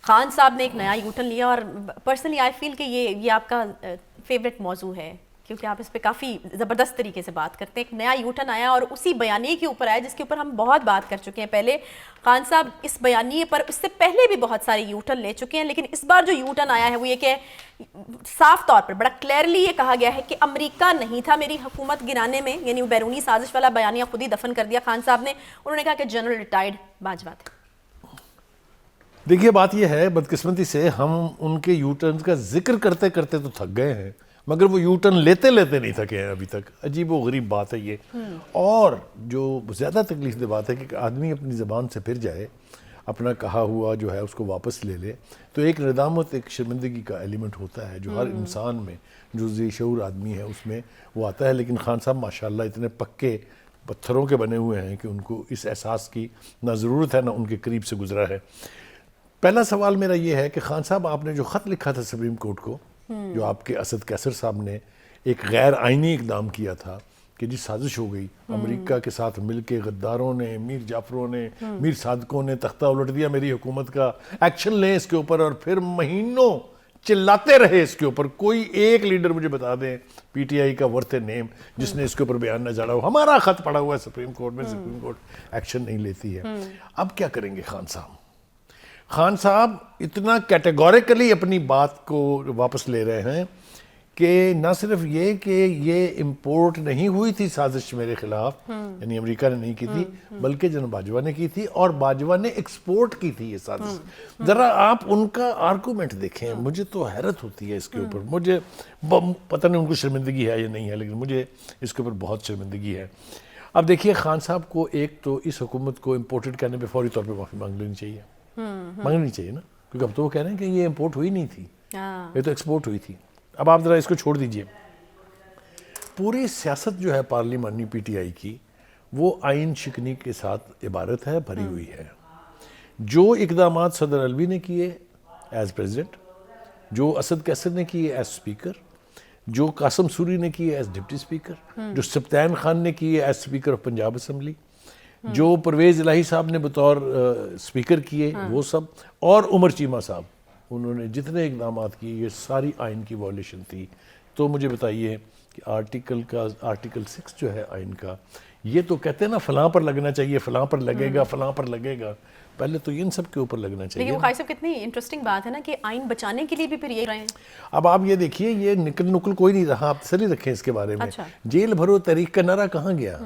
خان صاحب نے ایک نیا یو ٹرن لیا اور پرسنلی آئی فیل کہ یہ آپ کا فیوریٹ موضوع ہے کیونکہ آپ اس پہ کافی زبردست طریقے سے بات کرتے ہیں. ایک نیا یو ٹرن آیا اور اسی بیانیے کے اوپر آیا جس کے اوپر ہم بہت بات کر چکے ہیں پہلے. خان صاحب اس بیانیے پر اس سے پہلے بھی بہت سارے یو ٹرن لے چکے ہیں, لیکن اس بار جو یو ٹرن آیا ہے وہ یہ کہ صاف طور پر بڑا کلیئرلی یہ کہا گیا ہے کہ امریکہ نہیں تھا میری حکومت گرانے میں, یعنی بیرونی سازش والا بیانیہ خود ہی دفن کر دیا خان صاحب نے. انہوں نے کہا کہ جنرل ریٹائرڈ باجوہ تھے. دیکھیے بات یہ ہے بدقسمتی سے ہم ان کے یو ٹرن کا ذکر کرتے کرتے تو تھک گئے ہیں, مگر وہ یو ٹرن لیتے لیتے نہیں تھکے ہیں ابھی تک. عجیب و غریب بات ہے یہ. اور جو زیادہ تکلیف دہ بات ہے کہ آدمی اپنی زبان سے پھر جائے, اپنا کہا ہوا جو ہے اس کو واپس لے لے, تو ایک ندامت, ایک شرمندگی کا ایلیمنٹ ہوتا ہے جو ہر انسان میں, جو ذی شعور آدمی ہے اس میں وہ آتا ہے. لیکن خان صاحب ماشاءاللہ اتنے پکے پتھروں کے بنے ہوئے ہیں کہ ان کو اس احساس کی نہ ضرورت ہے نہ ان کے قریب سے گزرا ہے. پہلا سوال میرا یہ ہے کہ خان صاحب آپ نے جو خط لکھا تھا سپریم کورٹ کو, جو آپ کے اسد کیسر صاحب نے ایک غیر آئینی اقدام کیا تھا کہ جی سازش ہو گئی, امریکہ کے ساتھ مل کے غداروں نے, میر جعفروں نے, میر صادقوں نے تختہ الٹ دیا میری حکومت کا, ایکشن لیں اس کے اوپر. اور پھر مہینوں چلاتے رہے اس کے اوپر. کوئی ایک لیڈر مجھے بتا دیں پی ٹی آئی کا ورتھ نیم جس نے اس کے اوپر بیان نہ جاڑا ہو. ہمارا خط پڑا ہوا ہے سپریم کورٹ میں, سپریم کورٹ ایکشن نہیں لیتی ہے. اب کیا کریں گے خان صاحب؟ خان صاحب اتنا کیٹیگوریکلی اپنی بات کو واپس لے رہے ہیں کہ نہ صرف یہ کہ یہ امپورٹ نہیں ہوئی تھی سازش میرے خلاف, یعنی امریکہ نے نہیں کی تھی, بلکہ جناب باجوہ نے کی تھی, اور باجوہ نے ایکسپورٹ کی تھی یہ سازش. ذرا آپ ان کا آرگومنٹ دیکھیں, مجھے تو حیرت ہوتی ہے اس کے اوپر. مجھے پتہ نہیں ان کو شرمندگی ہے یا نہیں ہے, لیکن مجھے اس کے اوپر بہت شرمندگی ہے. اب دیکھیے خان صاحب کو ایک تو اس حکومت کو امپورٹڈ کرنے پہ فوری طور پہ معافی مانگ لینی چاہیے, مانگنی چاہیے نا, کیونکہ اب تو وہ کہہ رہے ہیں کہ یہ امپورٹ ہوئی نہیں تھی, یہ تو ایکسپورٹ ہوئی تھی. اب آپ ذرا اس کو چھوڑ دیجئے. پوری سیاست جو ہے پارلیمانی پی ٹی آئی کی وہ آئین شکنی کے ساتھ عبارت ہے, بھری ہوئی ہے. جو اقدامات صدر علوی نے کیے ایز پریزیڈنٹ, جو اسد کیسر نے کیے ایز اسپیکر, جو قاسم سوری نے کیے ایز ڈپٹی اسپیکر, جو سبطین خان نے کیے as speaker of Punjab assembly, جو پرویز الہی صاحب نے بطور اسپیکر کیے وہ سب, اور عمر چیمہ صاحب, انہوں نے جتنے اقدامات کیے یہ ساری آئین کی وائلیشن تھی. تو مجھے بتائیے کہ آرٹیکل 6 جو ہے آئین کا, یہ تو کہتے ہیں نا فلاں پر لگنا چاہیے, فلاں پر لگے گا, فلاں پر لگے گا, پہلے تو ان سب کے اوپر لگنا چاہیے. لیکن خواہش صاحب کتنی انٹرسٹنگ بات ہے نا کہ آئین بچانے کے لیے بھی پھر یہ رہے ہیں. اب آپ یہ دیکھیے, یہ نقل کوئی نہیں رہا, آپ تسلی رکھیں اس کے بارے میں. جیل بھرو تحریک کا نعرہ کہاں گیا؟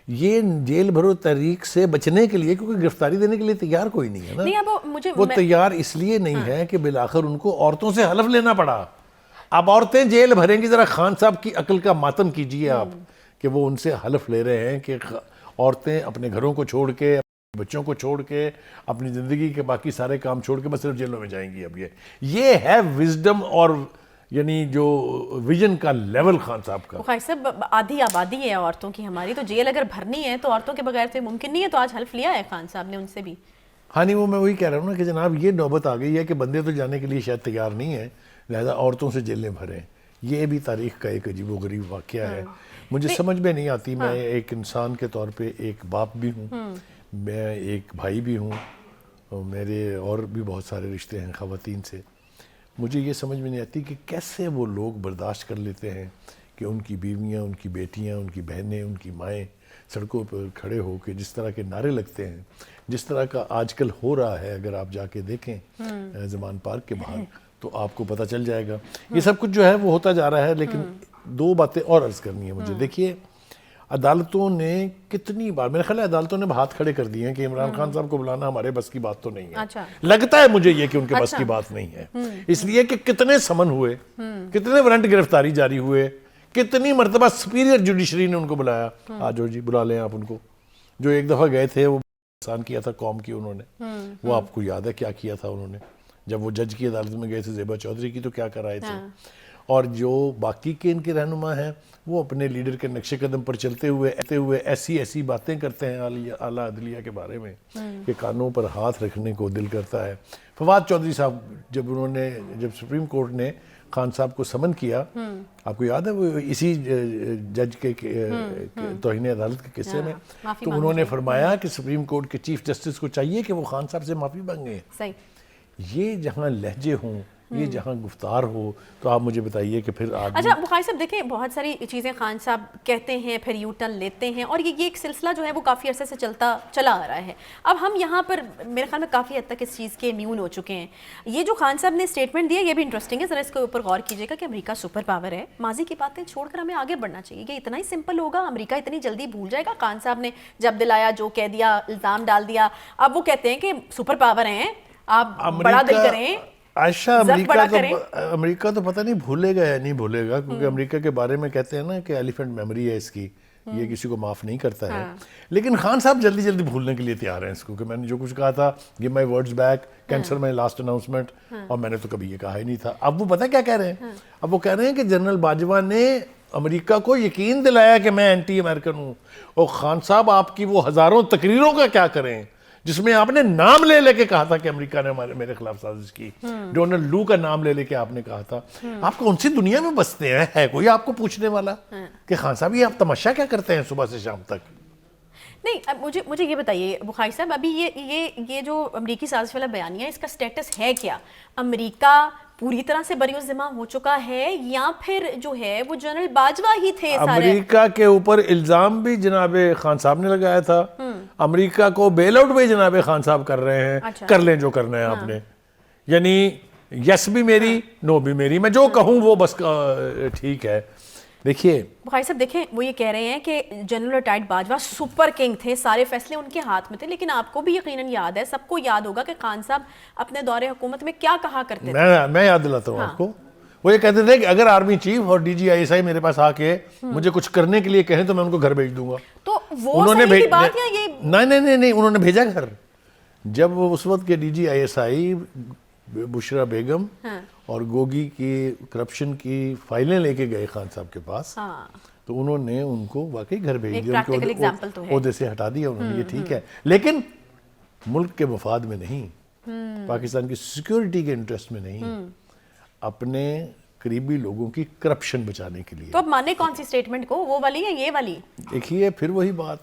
یہ جیل بھرو تحریک سے بچنے کے لیے, کیونکہ گرفتاری دینے کے لیے تیار کوئی نہیں ہے نا. وہ تیار اس لیے نہیں ہے کہ بالآخر ان کو عورتوں سے حلف لینا پڑا. اب عورتیں جیل بھریں گی, ذرا خان صاحب کی عقل کا ماتم کیجئے آپ کہ وہ ان سے حلف لے رہے ہیں کہ عورتیں اپنے گھروں کو چھوڑ کے, بچوں کو چھوڑ کے, اپنی زندگی کے باقی سارے کام چھوڑ کے بس صرف جیلوں میں جائیں گی. اب یہ ہے وزڈم اور یعنی جو ویژن کا لیول خان صاحب کا. خواہش صاحب آدھی آبادی ہے عورتوں کی ہماری, تو جیل اگر بھرنی ہے تو عورتوں کے بغیر تو ممکن نہیں ہے. تو آج حلف لیا ہے خان صاحب نے ان سے بھی. ہاں نہیں, وہ میں وہی کہہ رہا ہوں نا کہ جناب یہ نوبت آ گئی ہے کہ بندے تو جانے کے لیے شاید تیار نہیں ہیں, لہذا عورتوں سے جیلیں بھریں. یہ بھی تاریخ کا ایک عجیب و غریب واقعہ ہے. مجھے سمجھ میں نہیں آتی. میں ایک انسان کے طور پہ ایک باپ بھی ہوں, میں ایک بھائی بھی ہوں, میرے اور بھی بہت سارے رشتے ہیں خواتین سے. مجھے یہ سمجھ میں نہیں آتی کہ کیسے وہ لوگ برداشت کر لیتے ہیں کہ ان کی بیویاں, ان کی بیٹیاں, ان کی بہنیں, ان کی مائیں سڑکوں پر کھڑے ہو کے جس طرح کے نعرے لگتے ہیں, جس طرح کا آج کل ہو رہا ہے. اگر آپ جا کے دیکھیں زمان پارک کے باہر تو آپ کو پتہ چل جائے گا. یہ سب کچھ جو ہے وہ ہوتا جا رہا ہے. لیکن دو باتیں اور عرض کرنی ہے مجھے. دیکھیے عدالتوں نے کتنی بار, میرے خیال ہے عدالتوں نے ہاتھ کھڑے کر دیے ہیں کہ عمران خان صاحب کو بلانا ہمارے بس کی بات تو نہیں ہے. لگتا ہے مجھے یہ کہ ان کے بس کی بات نہیں ہے, اس لیے کہ کتنے سمن ہوئے, کتنے وارنٹ گرفتاری جاری ہوئے, کتنی مرتبہ سپیریئر جوڈیشری نے ان کو بلایا, آجو جی بلا لیں آپ ان کو. جو ایک دفعہ گئے تھے وہ احسان کیا تھا قوم کی انہوں نے, وہ آپ کو یاد ہے کیا کیا تھا انہوں نے جب وہ جج کی عدالت میں گئے تھے زیبا چودھری کی, تو کیا کرائے تھے. اور جو باقی کے ان کے رہنما ہیں وہ اپنے لیڈر کے نقش قدم پر چلتے ہوئے ایسی باتیں کرتے ہیں اعلیٰ عدلیہ کے بارے میں کہ کانوں پر ہاتھ رکھنے کو دل کرتا ہے. فواد چودھری صاحب جب سپریم کورٹ نے خان صاحب کو سمن کیا, آپ کو یاد ہے وہ اسی جج کے توہین عدالت کے قصے میں, تو انہوں نے فرمایا کہ سپریم کورٹ کے چیف جسٹس کو چاہیے کہ وہ خان صاحب سے معافی مانگیں. یہ جہاں لہجے ہوں، یہ جہاں گفتار ہو، تو آپ مجھے بتائیے کہ پھر آدمی... اچھا بخاری صاحب دیکھیں بہت ساری چیزیں خان صاحب کہتے ہیں پھر یو ٹرن لیتے ہیں، اور یہ ایک سلسلہ جو ہے وہ کافی عرصے سے چلا آ رہا ہے. اب ہم یہاں پر میرے خیال میں کافی حد تک اس چیز کے امیون ہو چکے ہیں. یہ جو خان صاحب نے اسٹیٹمنٹ دیا یہ بھی انٹرسٹنگ ہے، ذرا اس کے اوپر غور کیجیے گا کہ امریکہ سپر پاور ہے، ماضی کی باتیں چھوڑ کر ہمیں آگے بڑھنا چاہیے. یہ اتنا ہی سمپل ہوگا؟ امریکہ اتنی جلدی بھول جائے گا؟ خان صاحب نے جب دلایا، جو کہہ دیا، الزام ڈال دیا، اب وہ کہتے ہیں کہ سپر پاور ہیں، آپ بڑا دل کریں. عائشہ امریکہ تو پتہ نہیں بھولے گا یا نہیں بھولے گا، کیونکہ امریکہ کے بارے میں کہتے ہیں نا کہ ایلیفنٹ میموری ہے اس کی، یہ کسی کو معاف نہیں کرتا ہے. لیکن خان صاحب جلدی جلدی بھولنے کے لیے تیار ہیں اس کو، کہ میں نے جو کچھ کہا تھا give my words back, cancel my last announcement, اور میں نے تو کبھی یہ کہا ہی نہیں تھا. اب وہ پتہ کیا کہہ رہے ہیں؟ اب وہ کہہ رہے ہیں کہ جنرل باجوہ نے امریکہ کو یقین دلایا کہ میں اینٹی امریکن ہوں. اور خان صاحب آپ کی وہ ہزاروں تقریروں کا کیا کریں جس میں آپ نے نام لے کے کہا تھا کہ امریکہ نے میرے خلاف سازش کی، ڈونلڈ لو کا نام لے کے آپ نے کہا تھا. آپ کون سی دنیا میں بستے ہیں؟ ہے کوئی آپ کو پوچھنے والا کہ خان صاحب یہ آپ تماشا کیا کرتے ہیں صبح سے شام تک؟ نہیں، اب مجھے یہ بتائیے بخاری صاحب، ابھی یہ جو امریکی سازش والا بیانیہ ہے، اس کا سٹیٹس ہے کیا؟ امریکہ پوری طرح سے بری الذمہ ہو چکا ہے، یا پھر جو ہے وہ جنرل باجوہ ہی تھے سارے؟ امریکہ کے اوپر الزام بھی جناب خان صاحب نے لگایا تھا، امریکہ کو بیل آؤٹ بھی جناب خان صاحب کر رہے ہیں. کر لیں جو کرنا ہے آپ نے، یعنی یس بھی میری، نو بھی میری، میں جو کہوں وہ بس ٹھیک ہے. دیکھیے بخاری صاحب، دیکھیں وہ یہ کہہ رہے ہیں کہ general retired Bajwa super king تھے، سارے فیصلے ان کے ہاتھ میں تھے. لیکن آپ کو بھی یقیناً یاد ہے، سب کو یاد ہوگا کہ خان صاحب اپنے دور حکومت میں کیا کہا کرتے تھے. میں یاد دلاتا ہوں آپ کو. وہ یہ کہتے تھے کہ اگر آرمی چیف اور DGISI میرے پاس آ کے مجھے کچھ کرنے کے لیے کہیں تو میں ان کو گھر بھیج دوں گا. تو وہ صحیح کی بات یا یہ؟ نہیں، انہوں نے بھیجا گھر. جب اس وقت کے DGISI بشرا بیگم اور گوگی کی کرپشن کی فائلیں لے کے گئے خان صاحب کے پاس، تو انہوں نے ان کو واقعی گھر بھیج دیا، ان کے عہدے سے ہٹا دیا انہوں نے. یہ ٹھیک ہے، لیکن ملک کے مفاد میں نہیں، پاکستان کی سیکیورٹی کے انٹرسٹ میں نہیں، اپنے قریبی لوگوں کی کرپشن بچانے کے لیے. تو اب مانے کون سی سٹیٹمنٹ کو، وہ والی یا یہ والی؟ دیکھیے پھر وہی بات،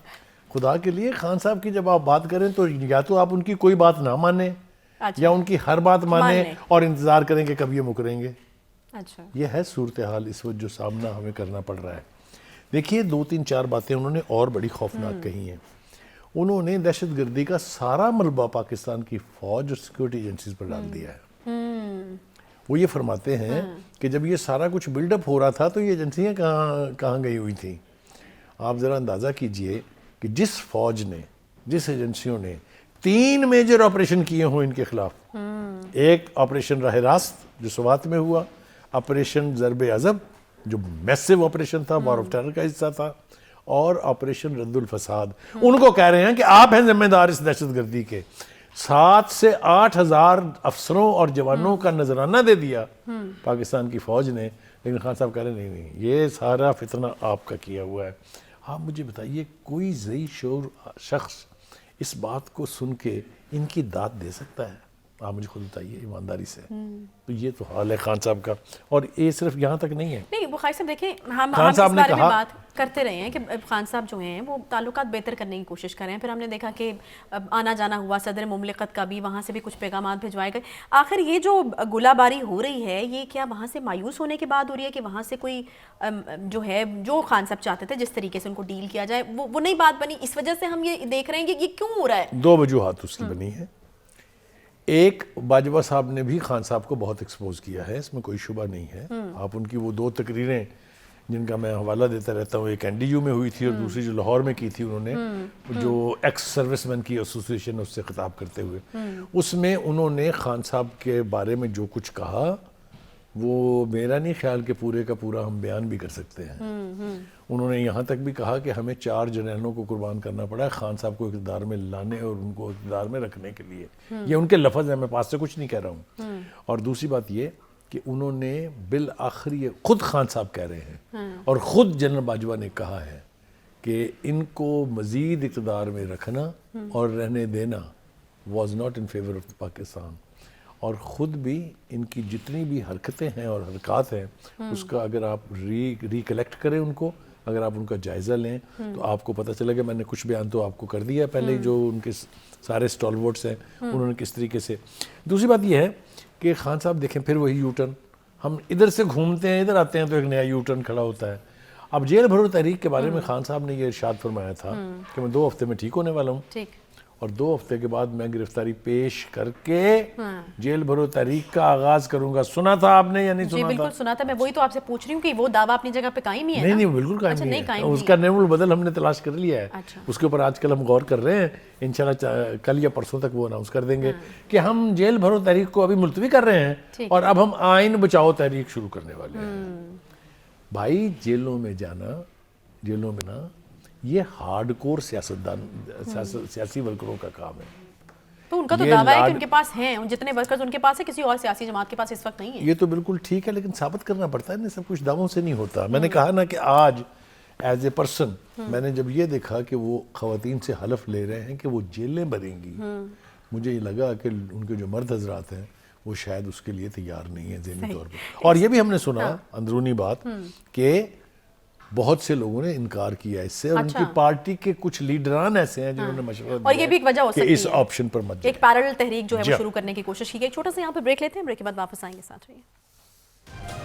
خدا کے لیے خان صاحب کی جب آپ بات کریں تو یا تو آپ ان کی کوئی بات نہ مانیں، یا ان کی ہر بات مانیں اور انتظار کریں کہ کب یہ مکریں گے. یہ ہے صورتحال اس وقت جو سامنا ہمیں کرنا پڑ رہا ہے. دیکھیے 2-3-4 باتیں انہوں نے اور بڑی خوفناک کہی ہیں. انہوں نے دہشت گردی کا سارا ملبہ پاکستان کی فوج اور سیکورٹی ایجنسیز پر ڈال دیا ہے. وہ یہ فرماتے ہیں کہ جب یہ سارا کچھ بلڈ اپ ہو رہا تھا تو یہ ایجنسیاں کہاں گئی ہوئی تھیں. آپ ذرا اندازہ کیجئے کہ جس فوج نے، جس ایجنسیوں نے 3 میجر آپریشن کیے ہوں ان کے خلاف، ایک آپریشن راہ راست جو سوات میں ہوا، آپریشن ضرب عضب جو میسیو آپریشن تھا، وار آف ٹیرر کا حصہ تھا، اور آپریشن رد الفساد. ان کو کہہ رہے ہیں کہ آپ ہیں ذمہ دار اس دہشت گردی کے. 7 سے 8 ہزار افسروں اور جوانوں کا نذرانہ دے دیا پاکستان کی فوج نے. لیکن خان صاحب کہہ رہے ہیں نہیں، یہ سارا فتنہ آپ کا کیا ہوا ہے. آپ مجھے بتائیے کوئی ذی شعور شخص اس بات کو سن کے ان کی داد دے سکتا ہے؟ آپ مجھے خود بتائیے ایمانداری سے. تو یہ تو حال ہے خان صاحب کا، اور یہ صرف یہاں تک نہیں ہے. نہیں بخاری صاحب دیکھیں، ہم اس بارے میں بات کرتے رہے ہیں کہ خان صاحب جو ہیں وہ تعلقات بہتر کرنے کی کوشش کر رہے ہیں. پھر ہم نے دیکھا کہ آنا جانا ہوا صدر مملکت کا بھی، وہاں سے بھی کچھ پیغامات بھجوائے گئے. آخر یہ جو گولہ باری ہو رہی ہے، یہ کیا وہاں سے مایوس ہونے کے بعد ہو رہی ہے کہ وہاں سے کوئی جو ہے جو خان صاحب چاہتے تھے جس طریقے سے ان کو ڈیل کیا جائے وہ نہیں بات بنی، اس وجہ سے ہم یہ دیکھ رہے ہیں کہ یہ کیوں ہو رہا ہے؟ 2 وجوہات اس کی بنی ہے. ایک، باجوہ صاحب نے بھی خان صاحب کو بہت ایکسپوز کیا ہے، اس میں کوئی شبہ نہیں ہے. آپ ان کی وہ 2 تقریریں جن کا میں حوالہ دیتا رہتا ہوں، ایک NDU میں ہوئی تھی اور دوسری جو لاہور میں کی تھی انہوں نے، جو ایکس سروس مین کی ایسوسیشن اس سے خطاب کرتے ہوئے، اس میں انہوں نے خان صاحب کے بارے میں جو کچھ کہا وہ میرا نہیں خیال کہ پورے کا پورا ہم بیان بھی کر سکتے ہیں. انہوں نے یہاں تک بھی کہا کہ ہمیں 4 جنرلوں کو قربان کرنا پڑا ہے خان صاحب کو اقتدار میں لانے اور ان کو اقتدار میں رکھنے کے لیے. یہ ان کے لفظ ہیں، میں پاس سے کچھ نہیں کہہ رہا ہوں. اور دوسری بات یہ کہ انہوں نے بالآخر یہ خود خان صاحب کہہ رہے ہیں اور خود جنرل باجوہ نے کہا ہے کہ ان کو مزید اقتدار میں رکھنا اور رہنے دینا was not in favour of Pakistan. اور خود بھی ان کی جتنی بھی حرکتیں ہیں اور حرکات ہیں اس کا اگر آپ ریکلیکٹ کریں ان کو، اگر آپ ان کا جائزہ لیں تو آپ کو پتہ چلے گا. میں نے کچھ بیان تو آپ کو کر دیا پہلے, جو ان کے سارے اسٹالورٹس ہیں انہوں نے کس طریقے سے. دوسری بات یہ ہے کہ خان صاحب دیکھیں پھر وہی یو ٹرن, ہم ادھر سے گھومتے ہیں ادھر آتے ہیں تو ایک نیا یو ٹرن کھڑا ہوتا ہے. اب جیل بھرو تحریک کے بارے میں خان صاحب نے یہ ارشاد فرمایا تھا کہ میں 2 ہفتے میں ٹھیک ہونے والا ہوں, ٹھیک, اور 2 ہفتے کے بعد میں گرفتاری پیش کر کے جیل بھرو تحریک کا آغاز کروں گا. سنا تھا آپ نے یا نہیں جی سنا بالکل سنا تھا. میں وہی تو آپ سے پوچھ رہی ہوں کہ وہ دعویٰ اپنی جگہ پہ قائم ہی ہے. نہیں بالکل قائم نہیں ہے, اس کا نیم البدل ہم نے تلاش کر لیا ہے. اس کے اوپر آج کل ہم غور کر رہے ہیں, انشاءاللہ کل یا پرسوں تک وہ اناؤنس کر دیں گے کہ ہم جیل بھرو تحریک کو ابھی ملتوی کر رہے ہیں اور اب ہم آئین بچاؤ تحریک شروع کرنے والے ہیں. بھائی جیلوں میں جانا, جیلوں میں نا, یہ ہارڈ کور سیاسی ورکروں کا کام ہے. تو ان کا تو دعویٰ ہے کہ ان کے پاس ہیں, جتنے ورکرز ان کے پاس ہے, کسی اور سیاسی جماعت کے پاس اس وقت نہیں ہے. یہ تو بالکل ٹھیک ہے, لیکن ثابت کرنا پڑتا ہے نا, سب کچھ دعووں سے نہیں ہوتا. میں نے کہا نا کہ آج ایز اے پرسن میں نے جب یہ دیکھا کہ وہ خواتین سے حلف لے رہے ہیں کہ وہ جیلیں بھریں گی, مجھے یہ لگا کہ ان کے جو مرد حضرات ہیں وہ شاید اس کے لیے تیار نہیں ہیں ذہنی طور پر. اور یہ بھی ہم نے سنا اندرونی بات کہ بہت سے لوگوں نے انکار کیا اس سے, اور ان کی پارٹی کے کچھ لیڈران ایسے ہیں جنہوں نے مشورہ دیا اور یہ بھی ایک وجہ ہو سکتی ہے اس آپشن پر مت جائیں. ایک پیرلل تحریک جو ہے وہ شروع کرنے کی کوشش کی گئی. ایک چھوٹا سا یہاں پہ بریک لیتے ہیں, بریک کے بعد واپس آئیں گے, ساتھ رہیے.